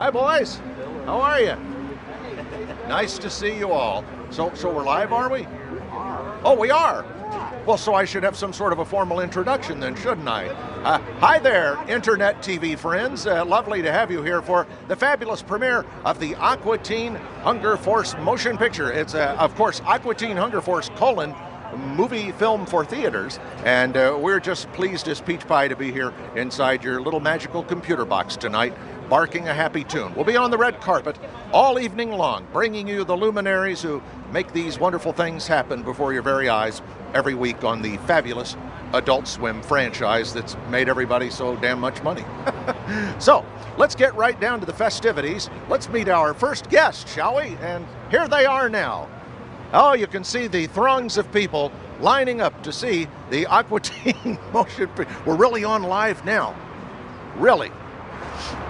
Hi, boys. How are you? Nice to see you all. So we're live, are we? Oh, we are. Well, so I should have some sort of a formal introduction then, shouldn't I? Hi there, Internet TV friends. Lovely to have you here for the fabulous premiere of the Aqua Teen Hunger Force motion picture. It's, of course, Aqua Teen Hunger Force : movie film for theaters, and we're just pleased as peach pie to be here inside your little magical computer box tonight, barking a happy tune. We'll be on the red carpet all evening long, bringing you the luminaries who make these wonderful things happen before your very eyes every week on the fabulous Adult Swim franchise that's made everybody so damn much money. So, let's get right down to the festivities. Let's meet our first guest, shall we? And here they are now. Oh, you can see the throngs of people lining up to see the Aqua Teen motion picture. We're really on live now. Really.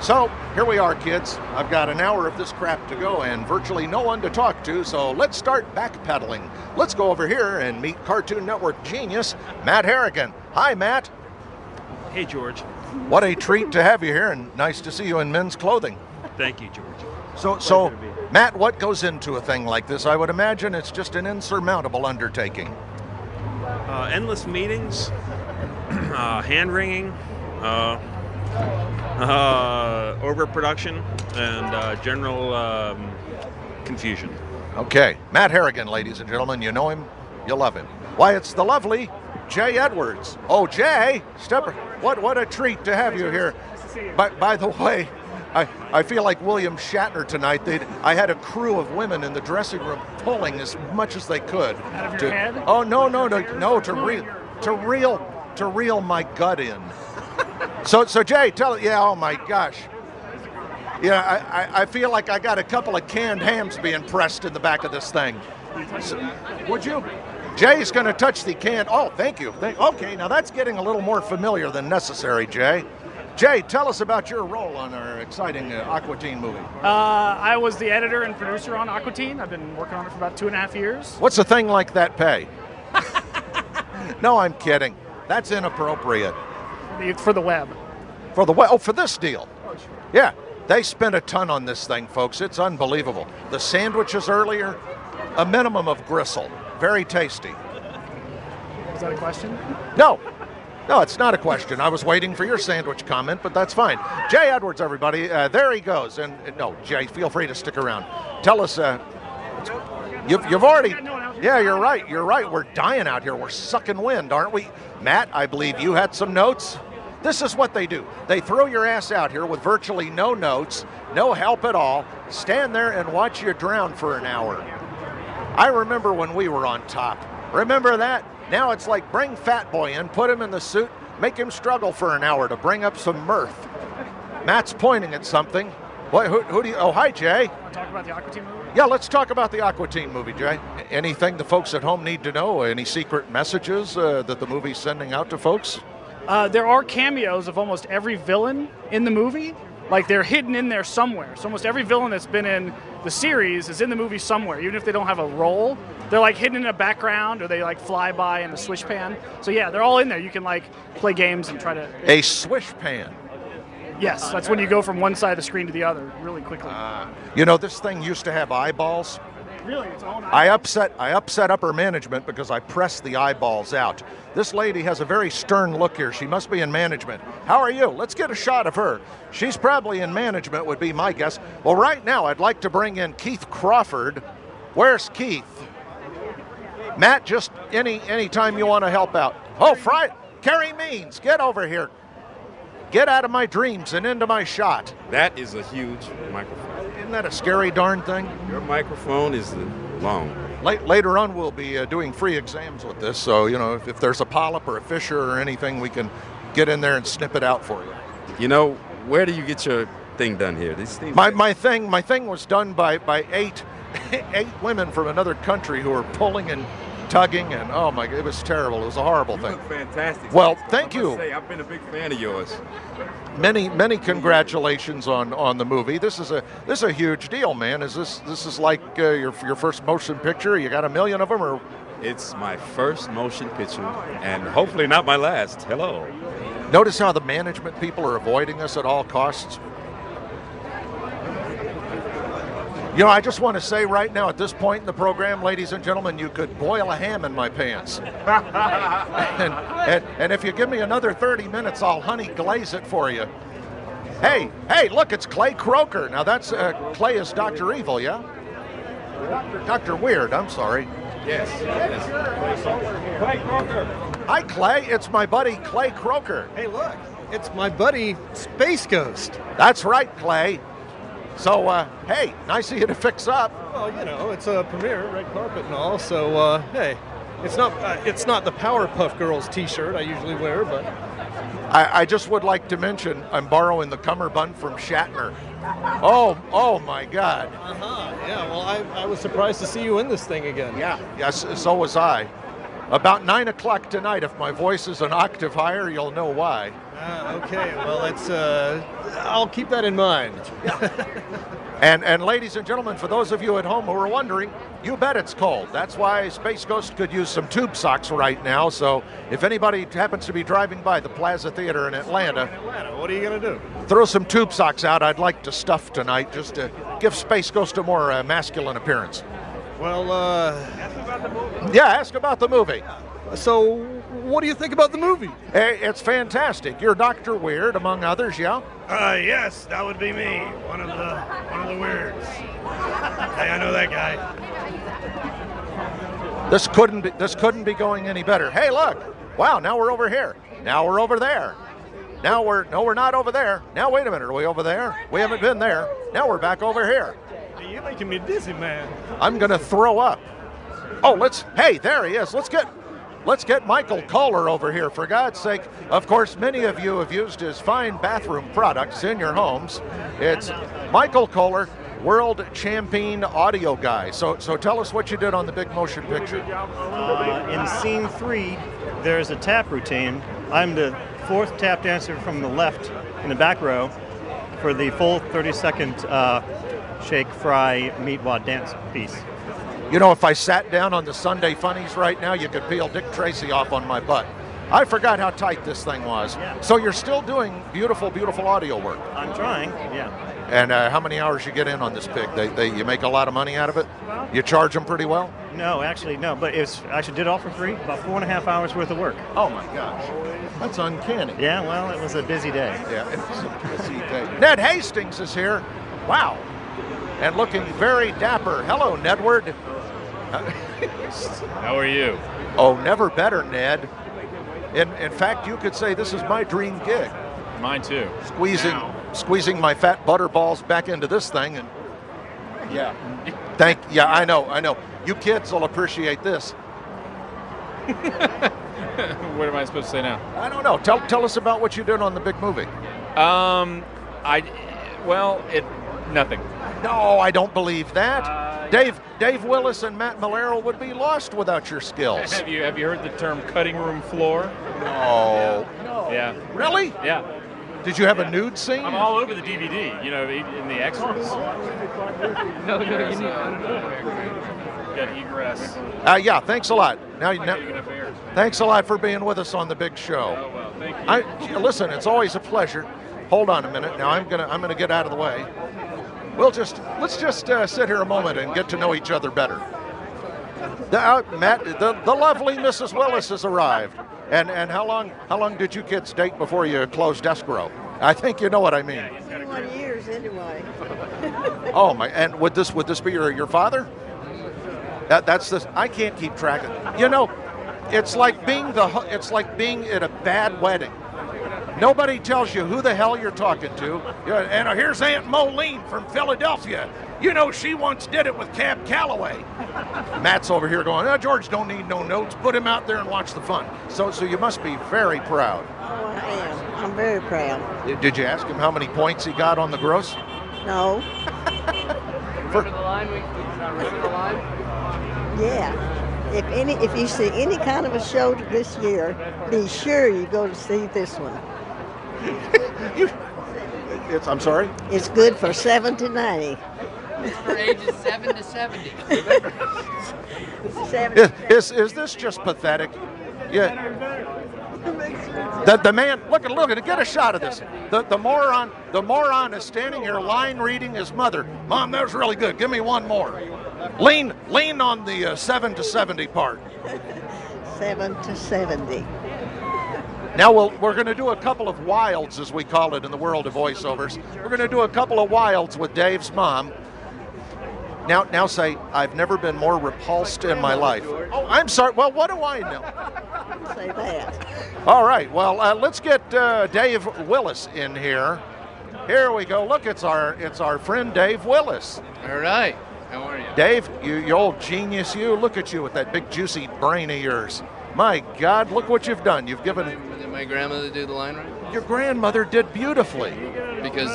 So, here we are, kids. I've got an hour of this crap to go and virtually no one to talk to, so let's start backpedaling. Let's go over here and meet Cartoon Network genius, Matt Harrigan. Hi, Matt. Hey, George. What a treat to have you here, and nice to see you in men's clothing. Thank you, George. So, Matt, what goes into a thing like this? I would imagine it's just an insurmountable undertaking. Endless meetings, hand-wringing, overproduction, and general confusion. Okay, Matt Harrigan, ladies and gentlemen, you know him, you love him. Why, it's the lovely Jay Edwards. Oh, Jay, what a treat to have you here. By the way, I feel like William Shatner tonight. I had a crew of women in the dressing room pulling as much as they could. Out of your head? Oh, no, to reel my gut in. So Jay, oh my gosh. Yeah, I feel like I got a couple of canned hams being pressed in the back of this thing. Would you? Jay's going to touch the can. Oh, thank you. Okay, now that's getting a little more familiar than necessary, Jay. Jay, tell us about your role on our exciting Aqua Teen movie. I was the editor and producer on Aqua Teen. I've been working on it for about 2.5 years. What's a thing like that pay? No, I'm kidding. That's inappropriate. For the web. For the web? Oh, for this deal. Oh, sure. Yeah, they spent a ton on this thing, folks. It's unbelievable. The sandwiches earlier, a minimum of gristle. Very tasty. Is that a question? No, it's not a question. I was waiting for your sandwich comment, but that's fine. Jay Edwards, everybody. There he goes. And no, Jay, feel free to stick around. Tell us, you've already... Yeah, you're right. We're dying out here. We're sucking wind, aren't we? Matt, I believe you had some notes. This is what they do. They throw your ass out here with virtually no notes, no help at all, stand there and watch you drown for an hour. I remember when we were on top. Remember that? Now it's like bring Fat Boy in, put him in the suit, make him struggle for an hour to bring up some mirth. Matt's pointing at something. What? Who do you? Oh, hi, Jay. Want to talk about the Aqua Teen movie? Yeah, let's talk about the Aqua Teen movie, Jay. Anything the folks at home need to know? Any secret messages that the movie's sending out to folks? There are cameos of almost every villain in the movie. Like, they're hidden in there somewhere. So almost every villain that's been in the series is in the movie somewhere. Even if they don't have a role, they're like hidden in a background, or they like fly by in a swish pan. So yeah, they're all in there. You can like play games and try to... A swish pan? Yes, that's when you go from one side of the screen to the other really quickly. You know, this thing used to have eyeballs. Really? Its own eyeballs? I upset upper management because I pressed the eyeballs out. This lady has a very stern look here. She must be in management. How are you? Let's get a shot of her. She's probably in management, would be my guess. Well, right now, I'd like to bring in Keith Crawford. Where's Keith? Matt, just any time you want to help out. Oh, Carrie Means, get over here. Get out of my dreams and into my shot. That is a huge microphone. Isn't that a scary darn thing? Your microphone is long. Later on, we'll be doing free exams with this, so, you know, if there's a polyp or a fissure or anything, we can get in there and snip it out for you. You know, where do you get your thing done here? These things. My thing was done by eight women from another country who were pulling and tugging, and oh my, it was terrible. It was a horrible thing. You look fantastic. Well, thank you. I've been a big fan of yours. Many congratulations on the movie. This is a huge deal, man. This is like your first motion picture? You got a million of them, or? It's my first motion picture, and hopefully not my last. Hello. Notice how the management people are avoiding us at all costs. You know, I just want to say right now, at this point in the program, ladies and gentlemen, you could boil a ham in my pants. and if you give me another 30 minutes, I'll honey glaze it for you. Hey, look, it's Clay Croker. Now that's Clay is Dr. Evil, yeah? Dr. Weird, I'm sorry. Yes. Clay Croker. Hi, Clay. It's my buddy, Clay Croker. Hey, look. It's my buddy, Space Ghost. That's right, Clay. So, hey, nice of you to fix up. Well, you know, it's a premiere, red carpet and all, so, hey, it's not the Powerpuff Girls t-shirt I usually wear, but... I just would like to mention I'm borrowing the cummerbund from Shatner. Oh my God. Yeah, well, I was surprised to see you in this thing again. Yes, so was I. About 9 o'clock tonight, if my voice is an octave higher, you'll know why. Okay, well, I'll keep that in mind. And ladies and gentlemen, for those of you at home who are wondering, you bet it's cold. That's why Space Ghost could use some tube socks right now. So if anybody happens to be driving by the Plaza Theater in Atlanta, What are you going to do? throw some tube socks out. I'd like to stuff tonight just to give Space Ghost a more masculine appearance. Well, Yeah, ask about the movie. so what do you think about the movie? Hey, it's fantastic. You're Dr. Weird, among others, yeah? Yes, that would be me. One of the weirds. Hey, I know that guy. This couldn't be going any better. Hey, look. Wow, now we're over here. Now we're over there. No, we're not over there. Now wait a minute, are we over there? We haven't been there. Now we're back over here. Hey, you're making me dizzy, man. I'm gonna throw up. Oh, hey, there he is. Let's get Michael Kohler over here, for God's sake. Of course, many of you have used his fine bathroom products in your homes. It's Michael Kohler, world champion audio guy. So tell us what you did on the big motion picture. In scene 3, there's a tap routine. I'm the 4th tap dancer from the left in the back row for the full 30-second shake, fry, meat wad dance piece. You know, if I sat down on the Sunday Funnies right now, you could peel Dick Tracy off on my butt. I forgot how tight this thing was. Yeah. So you're still doing beautiful, beautiful audio work. I'm trying, yeah. And how many hours you get in on this pig? You make a lot of money out of it? You charge them pretty well? No, actually, no, but I actually did it all for free, about 4.5 hours worth of work. Oh my gosh, that's uncanny. Yeah, well, it was a busy day. Yeah, it was a busy day. Ned Hastings is here. Wow. And looking very dapper. Hello, Nedward. How are you? Oh, never better, Ned. In fact, you could say this is my dream gig. Mine too. Squeezing my fat butter balls back into this thing, and yeah. I know. You kids will appreciate this. What am I supposed to say now? I don't know. Tell us about what you did on the big movie. Nothing. No, I don't believe that. Dave Willis and Matt Malero would be lost without your skills. Have you heard the term cutting room floor? No. Yeah. Really? Yeah. Did you have a nude scene? I'm all over the DVD, in the extras. No, you need got egress. Yeah, thanks a lot. Now, Taking affairs. thanks a lot for being with us on the big show. Oh well, thank you. Listen, it's always a pleasure. Hold on a minute. Now I'm gonna get out of the way. Let's just sit here a moment and get to know each other better. Matt, the lovely Mrs. Willis has arrived. And how long did you kids date before you closed escrow? I think you know what I mean. 21 years anyway. Oh my! And would this be your father? That's this. I can't keep track of it. It's like being at a bad wedding. Nobody tells you who the hell you're talking to. And here's Aunt Moline from Philadelphia. She once did it with Cab Calloway. Matt's over here going, George don't need no notes. Put him out there and watch the fun. So you must be very proud. Oh, I am. I'm very proud. Did you ask him how many points he got on the gross? No. Remember the line? Remember the line? Yeah. If you see any kind of a show this year, be sure you go to see this one. I'm sorry? It's good for 7 to 90. It's for ages 7 to 70. 7 to 70. Is this just pathetic? Yeah. The man, look at it, get a shot of this. The moron is standing here line reading his mother. Mom, that was really good. Give me one more. Lean on the 7 to 70 part. 7 to 70. Now we're going to do a couple of wilds, as we call it in the world of voiceovers. We're going to do a couple of wilds with Dave's mom. Now say, I've never been more repulsed in my life. Oh, I'm sorry. Well, what do I know? Say that. All right. Well, let's get Dave Willis in here. Here we go. Look, it's our friend Dave Willis. All right. How are you? Dave, you old genius, you. Look at you with that big juicy brain of yours. My God, look what you've done. You've given... Did my grandmother do the line right? Your grandmother did beautifully. Because,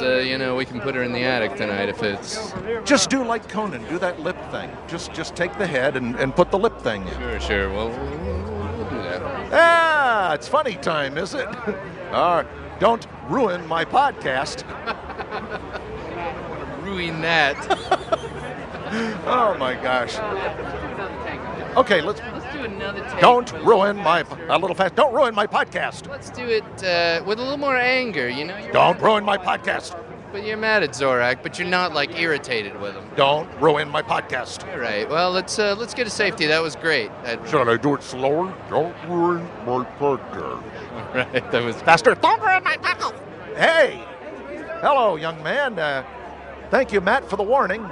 we can put her in the attic tonight if it's... Just do like Conan. Do that lip thing. Just take the head and put the lip thing in. Sure. Well, we'll do that. Ah, it's funny time, is it? All right. Don't ruin my podcast. Ruin that. Oh, my gosh. Okay, let's do another take. Don't ruin my Don't ruin my podcast. Let's do it with a little more anger. Don't ruin my podcast. But you're mad at Zorak, but you're not like irritated with him. Don't ruin my podcast. All right. Well, let's get a safety. That was great. Should I do it slower? Don't ruin my podcast. All right. That was faster. Don't ruin my podcast. Hey. Hello, young man. Thank you, Matt, for the warning.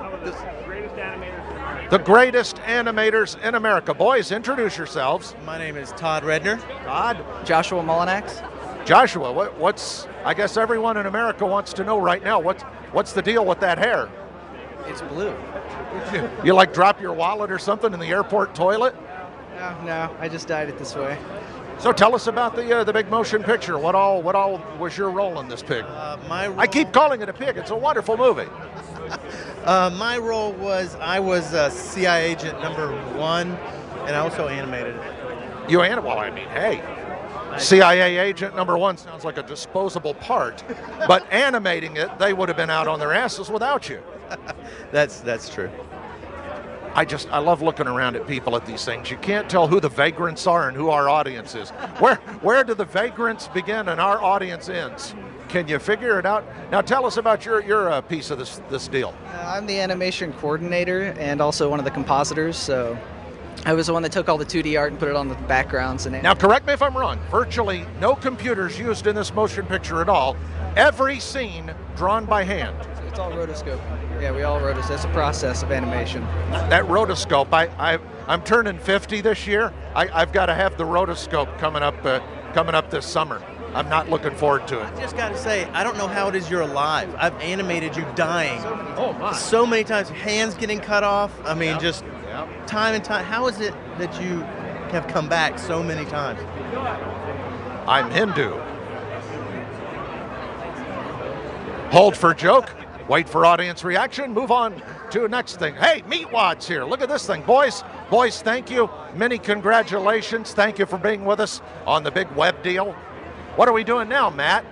The greatest animators in America. Boys, introduce yourselves. My name is Todd Redner. Todd. Joshua Mullinax. Joshua, what's, I guess everyone in America wants to know right now, what's the deal with that hair? It's blue. You like drop your wallet or something in the airport toilet? No, I just dyed it this way. So tell us about the big motion picture. What all was your role in this pig? I keep calling it a pig. It's a wonderful movie. My role was I was CIA agent #1, and I also animated it. Well, I mean, hey, CIA agent #1 sounds like a disposable part, but animating it, they would have been out on their asses without you. That's true. I love looking around at people at these things. You can't tell who the vagrants are and who our audience is. Where do the vagrants begin and our audience ends? Can you figure it out? Now tell us about your piece of this deal. I'm the animation coordinator and also one of the compositors, so I was the one that took all the 2D art and put it on the backgrounds. And now correct me if I'm wrong, virtually no computers used in this motion picture at all. Every scene drawn by hand. It's all rotoscope. Yeah, we all rotoscope. That's a process of animation. That rotoscope, I'm turning 50 this year. I've got to have the rotoscope coming up this summer. I'm not looking forward to it. I just got to say, I don't know how it is you're alive. I've animated you dying. So many times, hands getting cut off. I mean, just time and time. How is it that you have come back so many times? I'm Hindu. Hold for joke. Wait for audience reaction. Move on to the next thing. Hey, Meatwad's here. Look at this thing. Boys, thank you. Many congratulations. Thank you for being with us on the big web deal. What are we doing now, Matt?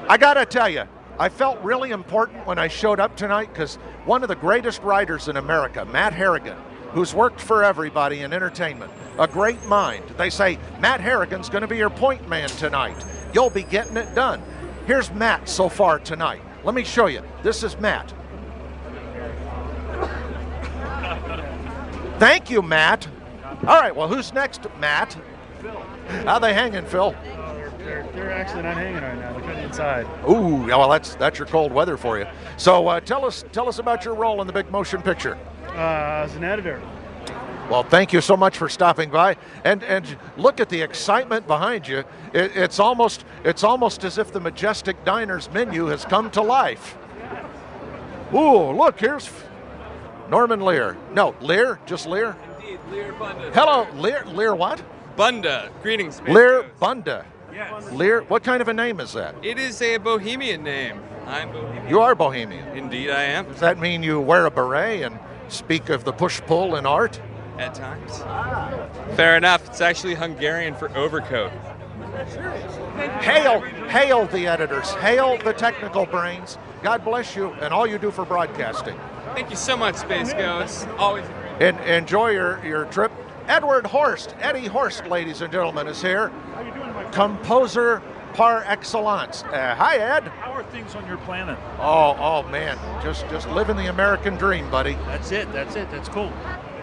I got to tell you, I felt really important when I showed up tonight because one of the greatest writers in America, Matt Harrigan, who's worked for everybody in entertainment, a great mind. They say, Matt Harrigan's going to be your point man tonight. You'll be getting it done. Here's Matt so far tonight. Let me show you. This is Matt. Thank you, Matt. All right, well, who's next, Matt? Phil. How they hanging, Phil? They're actually not hanging right now. They're cutting inside. Ooh, well, that's your cold weather for you. So tell us about your role in the big motion picture. As an editor. Well, thank you so much for stopping by, and look at the excitement behind you. It's almost as if the Majestic Diner's menu has come to life. Ooh, look, here's Norman Lear. No, Lear, just Lear. Indeed, Lear Bunda. Hello, Lear what? Bunda. Greetings, Space Lear Ghost. Bunda. Yes. Lear, what kind of a name is that? It is a Bohemian name. I'm Bohemian. You are Bohemian. Indeed, I am. Does that mean you wear a beret and speak of the push-pull in art? At times. Fair enough. It's actually Hungarian for overcoat. Hail the editors. Hail the technical brains. God bless you and all you do for broadcasting. Thank you so much, Space Ghost. Always a great Enjoy your trip. Edward Horst, Eddie Horst, ladies and gentlemen, is here. How you doing, my composer par excellence. Hi, Ed. How are things on your planet? Oh man, just living the American dream, buddy. That's it. That's cool.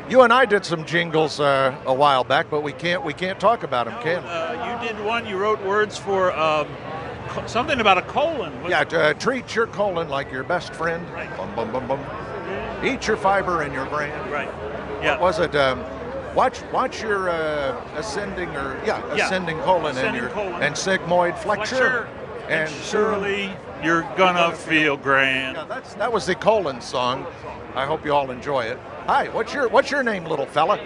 You and I did some jingles a while back, but we can't talk about them, can we? You did one. You wrote words for something about a colon. Treat your colon like your best friend. Right. Bum, bum, bum, bum. Eat your fiber and your brain. Right. Yeah. What was it? Watch your ascending colon Ascending and colon. and sigmoid flexure. And surely you're gonna feel grand. Yeah, that was the colon song. I hope you all enjoy it. Hi, what's your name, little fella?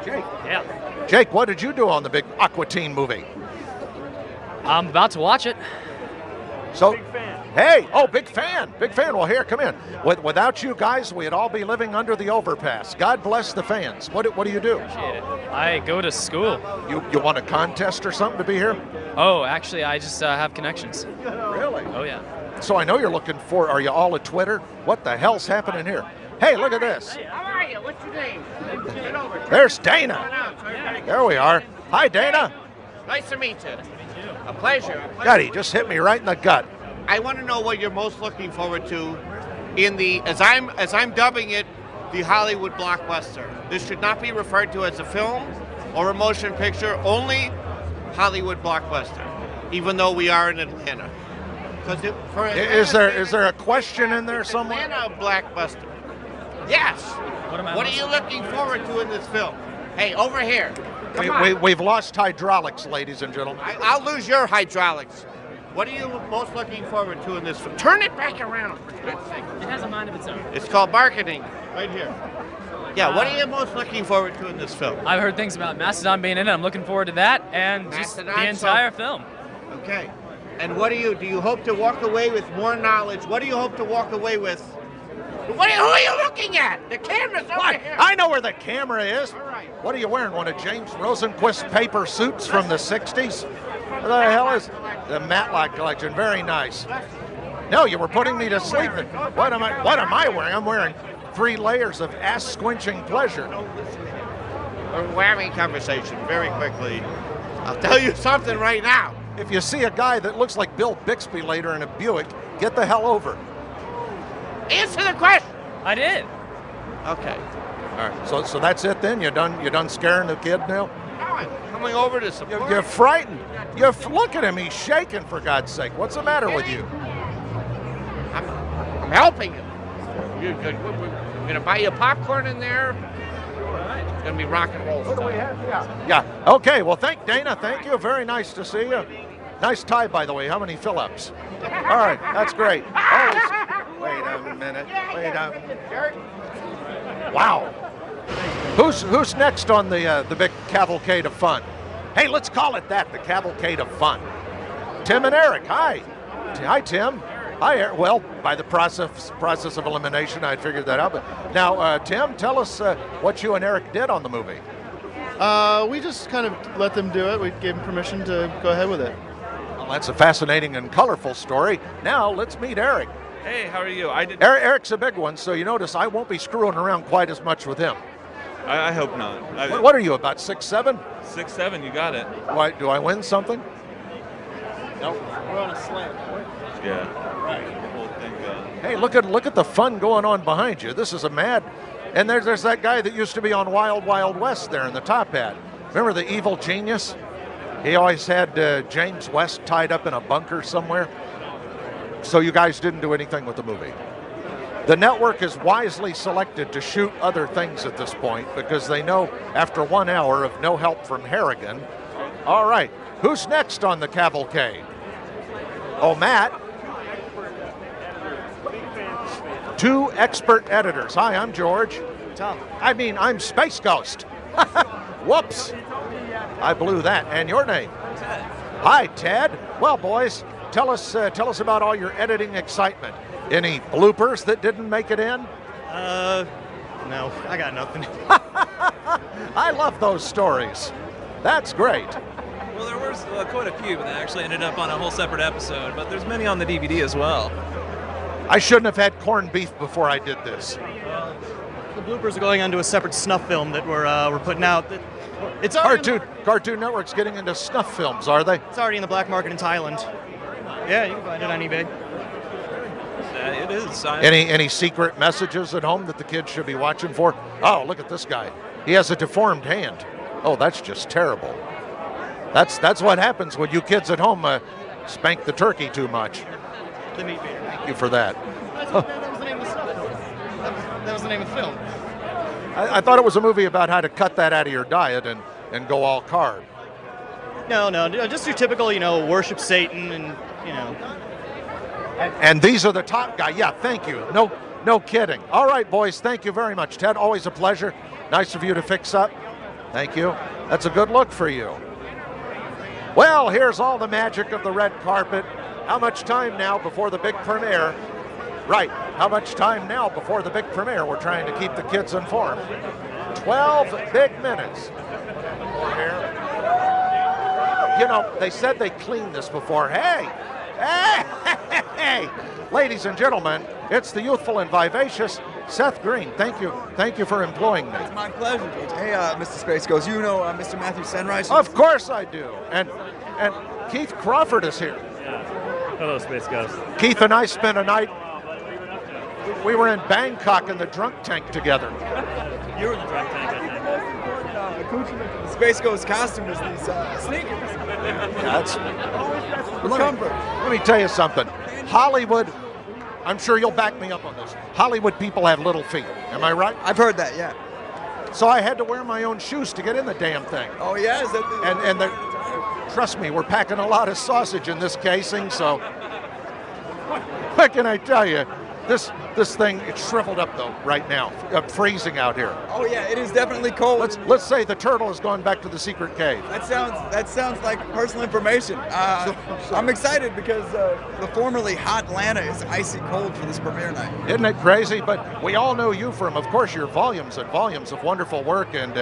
Jake. Yeah. Jake, what did you do on the big Aqua Teen movie? I'm about to watch it. So, hey, big fan. Well, here, come in. Without you guys, we'd all be living under the overpass. God bless the fans. What do you do? Appreciate it. I go to school. You want a contest or something to be here? Oh, actually, I just have connections. Really? Oh, yeah. So I know you're looking for, are you all at Twitter? What the hell's happening here? Hey, look at this. Hey, how are you? What's your name? Get over here. There's Dana. There we are. Hi, Dana. Nice to meet you. A pleasure. God, he just hit me right in the gut. I want to know what you're most looking forward to in the, as I'm dubbing it, the Hollywood blockbuster. This should not be referred to as a film or a motion picture, only Hollywood blockbuster, even though we are in Atlanta. Is there a question in there somewhere? Atlanta blockbuster. Yes. What are you looking forward to in this film? Hey, over here. Come on. We've lost hydraulics, ladies and gentlemen. I'll lose your hydraulics. What are you most looking forward to in this film? Turn it back around, for God's sake. It has a mind of its own. It's called marketing, right here. Yeah, what are you most looking forward to in this film? I've heard things about Mastodon being in it. I'm looking forward to that and just the entire film. Okay. And what do you hope to walk away with more knowledge? What do you hope to walk away with? Who are you looking at? The camera's over here. I know where the camera is. All right. What are you wearing? One of James Rosenquist's paper suits from the 60s? What the hell is the Matlock collection? Very nice. No, you were putting me to sleep. What am I wearing? I'm wearing 3 layers of ass-squinching pleasure. We're having a conversation very quickly. I'll tell you something right now. If you see a guy that looks like Bill Bixby later in a Buick, get the hell over. Answer the question. I did. Okay. All right. So that's it then. You done scaring the kid now? No, I'm coming over to support. You're frightened. Look at him. He's shaking, for God's sake. What's the matter with you? I'm helping him. We're going to buy you popcorn in there. It's going to be rock and roll. What do we have? Yeah. Okay. Well, Dana. Thank you. Very nice to see you. Nice tie, by the way. How many fill-ups? All right. That's great. Wait a minute. Wow. Who's next on the big cavalcade of fun? Hey, let's call it that, the cavalcade of fun. Tim and Eric. Hi. Hi, Tim. Hi, Eric. Well, by the process of elimination, I'd figured that out. But now, Tim, tell us what you and Eric did on the movie. We just kind of let them do it. We gave them permission to go ahead with it. Well, that's a fascinating and colorful story. Now, let's meet Eric. Hey, how are you? Eric's a big one, so you notice I won't be screwing around quite as much with him. I hope not. What are you, about 6'7"? 6'7", you got it. Do I win something? Nope. We're on a slant. Yeah. Right. The whole thing. Hey, look at the fun going on behind you. This is a mad. And there's that guy that used to be on Wild Wild West there in the top hat. Remember the evil genius? He always had James West tied up in a bunker somewhere. So you guys didn't do anything with the movie. The network is wisely selected to shoot other things at this point because they know after 1 hour of no help from Harrigan. All right, who's next on the cavalcade? Oh, Matt. 2 expert editors. Hi, I'm George. Tom. I'm Space Ghost. Whoops. I blew that. And your name? Ted. Hi, Ted. Well, boys, tell us about all your editing excitement. Any bloopers that didn't make it in? No, I got nothing. I love those stories. That's great. Well, there was quite a few that actually ended up on a whole separate episode, but there's many on the DVD as well. I shouldn't have had corned beef before I did this. The bloopers are going onto a separate snuff film that we're putting out. It's already Cartoon Network's getting into snuff films, are they? It's already in the black market in Thailand. Yeah, you can find it on eBay. It is. Any secret messages at home that the kids should be watching for? Oh, look at this guy. He has a deformed hand. Oh, that's just terrible. That's what happens when you kids at home spank the turkey too much. The meat beater. Thank you for that. That was the name of the stuff. That was the name of the film. I thought it was a movie about how to cut that out of your diet and go all carb. No, just your typical, worship Satan and, And these are the top guy. Yeah, thank you. No kidding. All right, boys, thank you very much. Ted, always a pleasure. Nice of you to fix up. Thank you. That's a good look for you. Well, here's all the magic of the red carpet. How much time now before the big premiere? Right, how much time now before the big premiere? We're trying to keep the kids informed. 12 big minutes. They said they cleaned this before. Hey! Ladies and gentlemen, it's the youthful and vivacious Seth Green. Thank you for employing me. It's my pleasure, George. Hey, Mr. Space Ghost, you know Mr. Matthew Sunrise? Of course I do. And Keith Crawford is here. Yeah. Hello, Space Ghost. Keith and I spent a night. We were in Bangkok in the drunk tank together. You were in the drunk tank, I think. Accoutrement of the Space Ghost costume is these sneakers. That's comfort. Let me tell you something. Hollywood, I'm sure you'll back me up on this. Hollywood people have little feet. Am I right? I've heard that, yeah. So I had to wear my own shoes to get in the damn thing. Oh, yeah? Is that trust me, we're packing a lot of sausage in this casing, so what can I tell you? This thing, it's shriveled up though right now. Freezing out here. Oh yeah, it is definitely cold. Let's say the turtle has gone back to the secret cave. That sounds like personal information. I'm excited because the formerly hot Atlanta is icy cold for this premiere night. Isn't it crazy? But we all know you from, of course, your volumes and volumes of wonderful work, and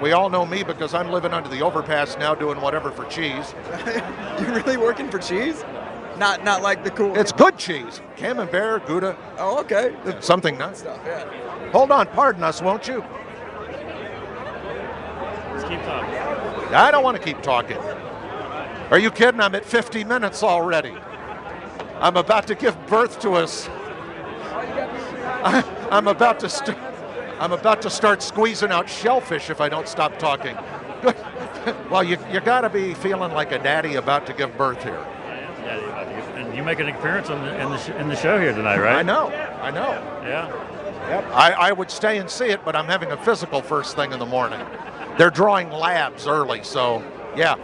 we all know me because I'm living under the overpass now doing whatever for cheese. You're really working for cheese? Not like the cool. It's good cheese. Camembert, Gouda. Oh, okay. Something nice. Stuff, yeah. Hold on, pardon us, won't you? Let's keep talking. I don't want to keep talking. Are you kidding? I'm at 50 minutes already. I'm about to give birth to us. I'm about to start squeezing out shellfish if I don't stop talking. Well, you got to be feeling like a daddy about to give birth here. And you make an appearance in the show here tonight, right? I know. Yeah. Yep. I would stay and see it, but I'm having a physical first thing in the morning. They're drawing labs early, so yeah.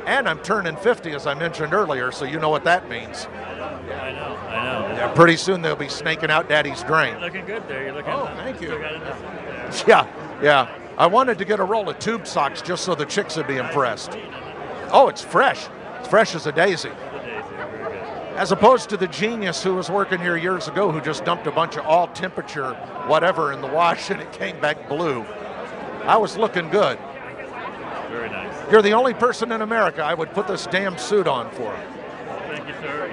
And I'm turning 50, as I mentioned earlier, so you know what that means. I know. Yeah, pretty soon they'll be snaking out Daddy's drain. You're looking good there. Thank you. Yeah. I wanted to get a roll of tube socks just so the chicks would be impressed. Oh, it's fresh. It's fresh as a daisy. As opposed to the genius who was working here years ago who just dumped a bunch of all temperature whatever in the wash and it came back blue. I was looking good. Very nice. You're the only person in America I would put this damn suit on for. Thank you, sir.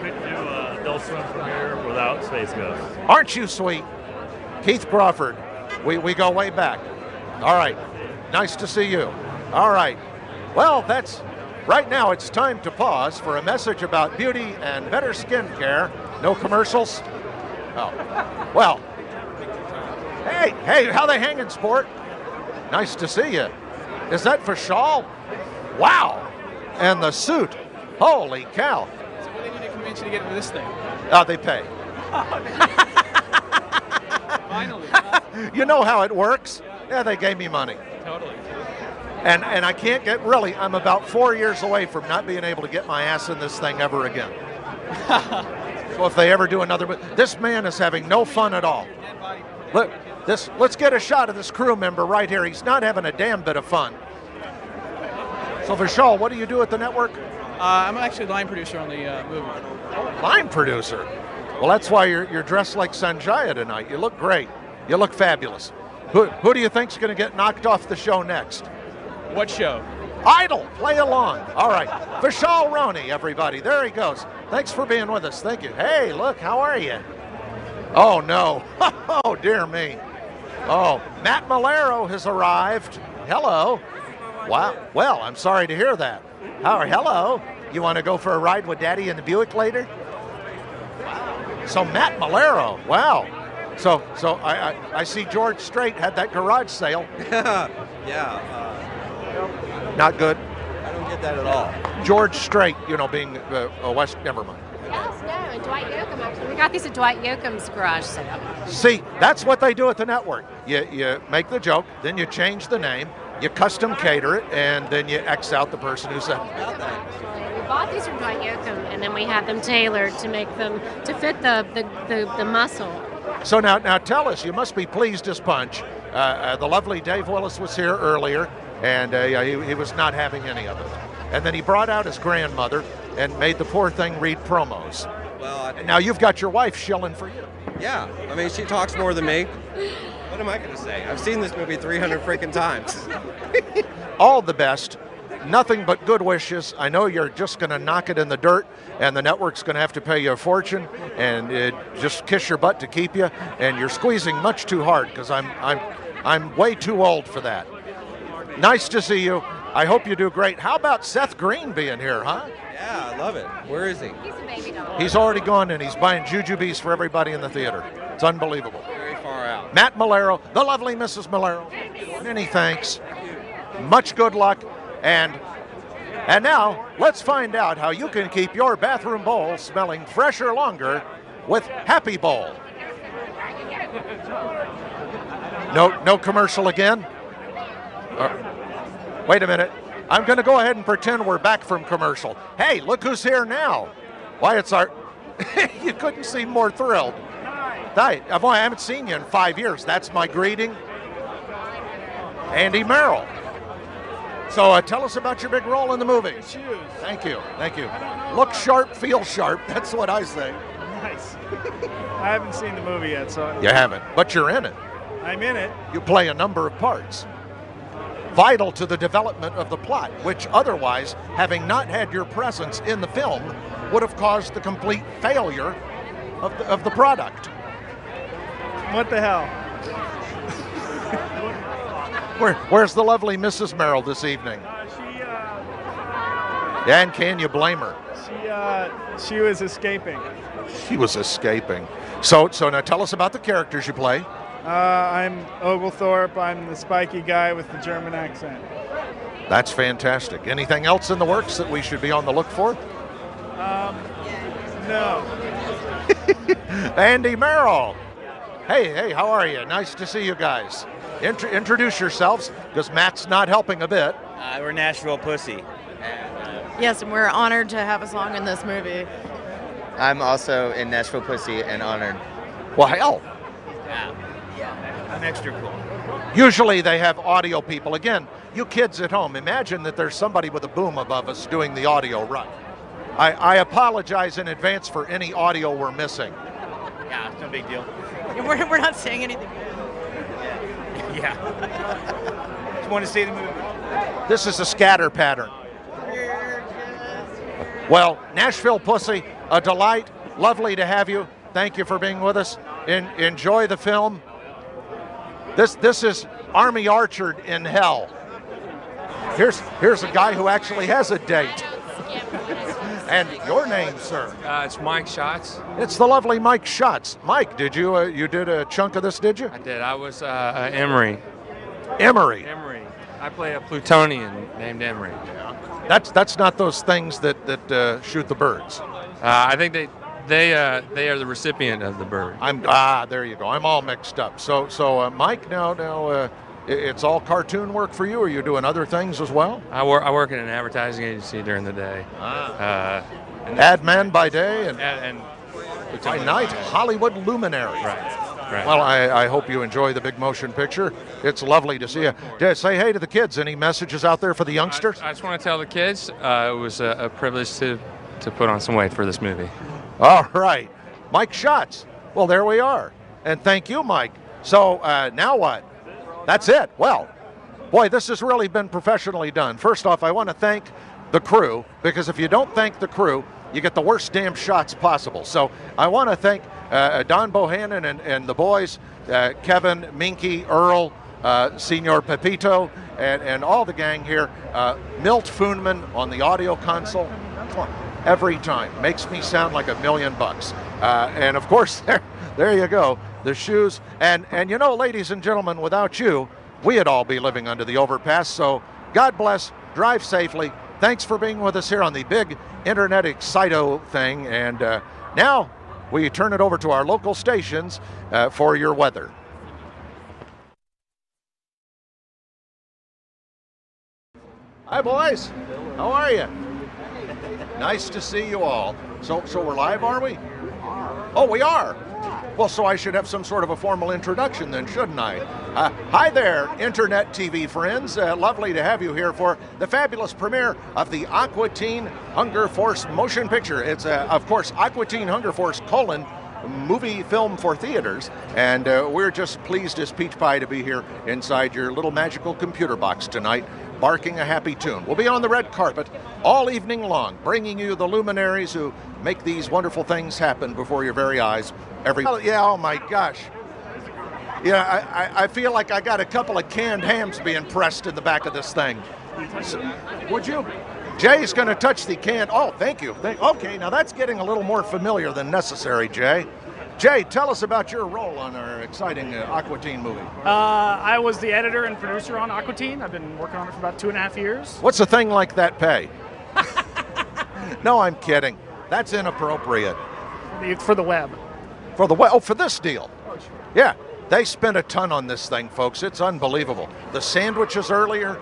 Couldn't do Adult Swim premiere without Space Ghost. Aren't you sweet? Keith Crawford, we go way back. All right, nice to see you. All right, well, right now it's time to pause for a message about beauty and better skin care. No commercials? Oh, well, hey, how they hanging, sport? Nice to see you. Is that Vishal? Wow, and the suit, holy cow. So what do they need to convince you to get into this thing? They pay. Finally. You know how it works? Yeah, they gave me money. Totally. And I can't I'm about 4 years away from not being able to get my ass in this thing ever again. So if they ever do this man is having no fun at all. Look, let's get a shot of this crew member right here. He's not having a damn bit of fun. So Vishal, what do you do at the network? I'm actually line producer on the movie. Line producer? Well, that's why you're dressed like Sanjaya tonight. You look great. You look fabulous. Who do you think's going to get knocked off the show next? What show? Idle. Play along. All right. Vishal Roney, everybody. There he goes. Thanks for being with us. Thank you. Hey, look, how are you? Oh, no. Oh, dear me. Oh, Matt Malero has arrived. Hello. Wow. Well, I'm sorry to hear that. Hello. You want to go for a ride with Daddy in the Buick later? So Matt Malero. Wow. So I see George Strait had that garage sale. Yeah. Not good. I don't get that at all. George Strait, being a West. Never mind. Yes, no, and Dwight Yoakam actually. We got these at Dwight Yoakam's garage sale. See, that's what they do at the network. You make the joke, then you change the name, you custom cater it, and then you X out the person who said it. We bought these from Dwight Yoakam, and then we had them tailored to make them to fit the muscle. So now tell us, you must be pleased as punch. The lovely Dave Willis was here earlier, and he was not having any of it. And then he brought out his grandmother and made the poor thing read promos. Well, now you've got your wife shilling for you. Yeah, I mean, she talks more than me. What am I going to say? I've seen this movie 300 freaking times. All the best. Nothing but good wishes. I know you're just going to knock it in the dirt, and the network's going to have to pay you a fortune, and just kiss your butt to keep you. And you're squeezing much too hard because I'm way too old for that. Nice to see you. I hope you do great. How about Seth Green being here, huh? Yeah, I love it. Where is he? He's a baby doll. He's already gone, and he's buying jujubes for everybody in the theater. It's unbelievable. Very far out. Matt Malero, the lovely Mrs. Malero. Many thanks. Much good luck. And now, let's find out how you can keep your bathroom bowl smelling fresher longer with Happy Bowl. No commercial again? Wait a minute. I'm going to go ahead and pretend we're back from commercial. Hey, look who's here now. Why, it's our... You couldn't seem more thrilled. I haven't seen you in 5 years. That's my greeting. Andy Merrill. So tell us about your big role in the movie. Thank you. Look sharp, feel sharp. That's what I say. Nice. I haven't seen the movie yet, so... You haven't, but you're in it. I'm in it. You play a number of parts. Vital to the development of the plot, which otherwise, having not had your presence in the film, would have caused the complete failure of the product. What the hell? Where's the lovely Mrs. Merrill this evening? And can you blame her? She was escaping. She was escaping. So now tell us about the characters you play. I'm Oglethorpe. I'm the spiky guy with the German accent. That's fantastic. Anything else in the works that we should be on the look for? No. Andy Merrill. Hey, how are you? Nice to see you guys. Introduce yourselves, because Matt's not helping a bit. We're Nashville Pussy. Yes, and we're honored to have a song in this movie. I'm also in Nashville Pussy and honored. Well, hell. Yeah. I'm extra cool. Usually they have audio people. Again, you kids at home, imagine that there's somebody with a boom above us doing the audio right. I apologize in advance for any audio we're missing. Yeah, it's no big deal. We're not saying anything. Yeah. Just want to see the movie. This is a scatter pattern. Well, Nashville Pussy, a delight. Lovely to have you. Thank you for being with us. Enjoy the film. This is Army Archer in hell. Here's a guy who actually has a date. And your name, sir? It's Mike Schatz. It's the lovely Mike Schatz. Mike, did you did a chunk of this, did you? I did. I was Emery. Emery. I play a plutonian named Emery. That's not those things that shoot the birds. I think they are the recipient of the bird. There you go. I'm all mixed up. So Mike, now it's all cartoon work for you, or are you doing other things as well? I work in an advertising agency during the day. Ad man by day and by night, by Hollywood luminary. Right. Well, I hope you enjoy the big motion picture. It's lovely to see you. Say hey to the kids. Any messages out there for the youngsters? I just want to tell the kids it was a privilege to put on some weight for this movie. All right. Mike Schatz. Well, there we are. And thank you, Mike. So now what? That's it. Well, boy, this has really been professionally done. First off, I want to thank the crew, because if you don't thank the crew, you get the worst damn shots possible. So I want to thank Don Bohannon and the boys, Kevin, Minky, Earl, Senor Pepito, and all the gang here. Milt Foonman on the audio console. Every time. Makes me sound like $1 million. And of course, there you go. The shoes. And you know, ladies and gentlemen, without you, we'd all be living under the overpass. So God bless. Drive safely. Thanks for being with us here on the big Internet Excito thing. And now we turn it over to our local stations for your weather. Hi, boys. How are you? Nice to see you all. So we're live, are we? Oh, we are? Well, so I should have some sort of a formal introduction then, shouldn't I? Hi there, Internet TV friends. Lovely to have you here for the fabulous premiere of the Aqua Teen Hunger Force motion picture. It's, of course, Aqua Teen Hunger Force : movie film for theaters, and we're just pleased as peach pie to be here inside your little magical computer box tonight, barking a happy tune. We'll be on the red carpet all evening long, bringing you the luminaries who make these wonderful things happen before your very eyes. Oh my gosh. Yeah, I feel like I got a couple of canned hams being pressed in the back of this thing. Would you? Jay's going to touch the can. Oh, thank you. Okay, now that's getting a little more familiar than necessary, Jay. Jay, tell us about your role on our exciting Aqua Teen movie. I was the editor and producer on Aqua Teen. I've been working on it for about 2.5 years. What's a thing like that pay? No, I'm kidding. That's inappropriate. For the web. For the web? Oh, for this deal. Yeah, they spent a ton on this thing, folks. It's unbelievable. The sandwiches earlier,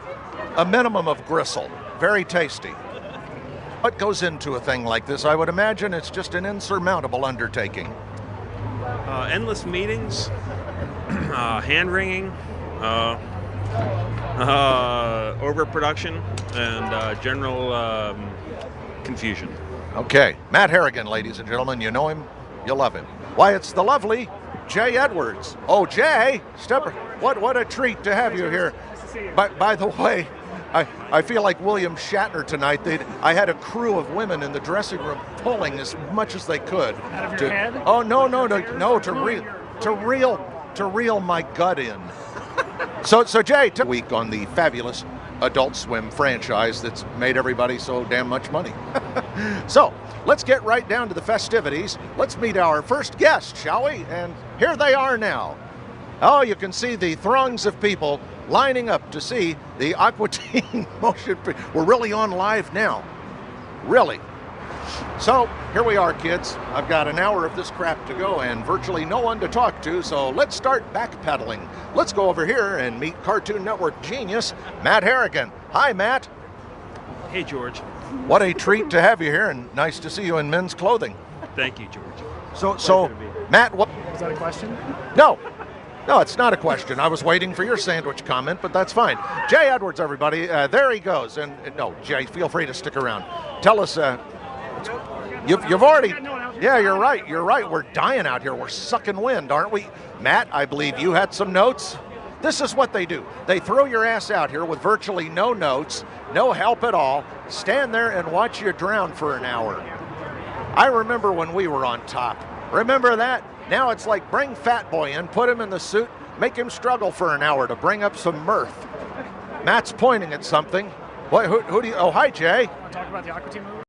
a minimum of gristle. Very tasty. What goes into a thing like this? I would imagine it's just an insurmountable undertaking. Endless meetings, hand-wringing, overproduction, and general confusion. Okay, Matt Harrigan, ladies and gentlemen. You know him, you love him. Why, it's the lovely Jay Edwards. Oh, Jay, what a treat to have you here. By the way, I feel like William Shatner tonight. I had a crew of women in the dressing room pulling as much as they could. Out of your head? Oh, no, to reel my gut in. So Jay, week on the fabulous Adult Swim franchise that's made everybody so damn much money. So let's get right down to the festivities. Let's meet our first guest, shall we? And here they are now. Oh, you can see the throngs of people lining up to see the Aqua Teen motion picture. We're really on live now. Really. So here we are, kids. I've got an hour of this crap to go and virtually no one to talk to, so let's start backpedaling. Let's go over here and meet Cartoon Network genius, Matt Harrigan. Hi, Matt. Hey, George. What a treat to have you here, and nice to see you in men's clothing. Thank you, George. So Matt, what? Is that a question? No, it's not a question. I was waiting for your sandwich comment, but that's fine. Jay Edwards, everybody. There he goes. And no, Jay, feel free to stick around. Tell us, you've already, yeah, you're right. We're dying out here. We're sucking wind, aren't we? Matt, I believe you had some notes. This is what they do. They throw your ass out here with virtually no notes, no help at all. Stand there and watch you drown for an hour. I remember when we were on top. Remember that? Now it's like bring Fat Boy in, put him in the suit, make him struggle for an hour to bring up some mirth. Matt's pointing at something. What? Who do you? Oh, hi, Jay. Want to talk about the Aqua Teen movie?